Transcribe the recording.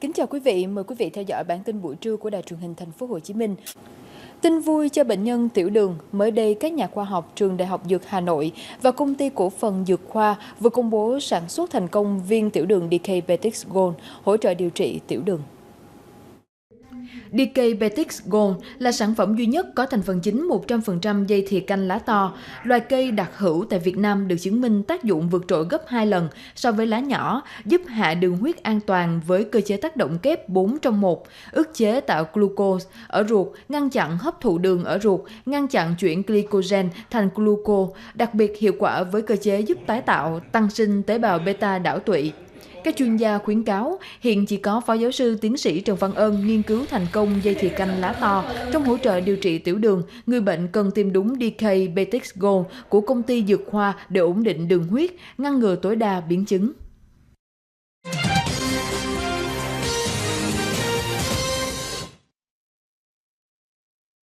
Kính chào quý vị, mời quý vị theo dõi bản tin buổi trưa của Đài truyền hình Thành phố Hồ Chí Minh. Tin vui cho bệnh nhân tiểu đường, mới đây các nhà khoa học Trường Đại học Dược Hà Nội và Công ty Cổ phần Dược Khoa vừa công bố sản xuất thành công viên tiểu đường DK Betix Gold hỗ trợ điều trị tiểu đường. DK Betix Gold là sản phẩm duy nhất có thành phần chính 100% dây thìa canh lá to, loài cây đặc hữu tại Việt Nam được chứng minh tác dụng vượt trội gấp 2 lần so với lá nhỏ, giúp hạ đường huyết an toàn với cơ chế tác động kép 4 trong 1, ức chế tạo glucose ở ruột, ngăn chặn hấp thụ đường ở ruột, ngăn chặn chuyển glycogen thành gluco, đặc biệt hiệu quả với cơ chế giúp tái tạo, tăng sinh tế bào beta đảo tụy. Các chuyên gia khuyến cáo hiện chỉ có Phó Giáo sư Tiến sĩ Trần Văn Ân nghiên cứu thành công dây thìa canh lá to trong hỗ trợ điều trị tiểu đường. Người bệnh cần tiêm đúng DK Betix Gold của công ty Dược Khoa để ổn định đường huyết, ngăn ngừa tối đa biến chứng.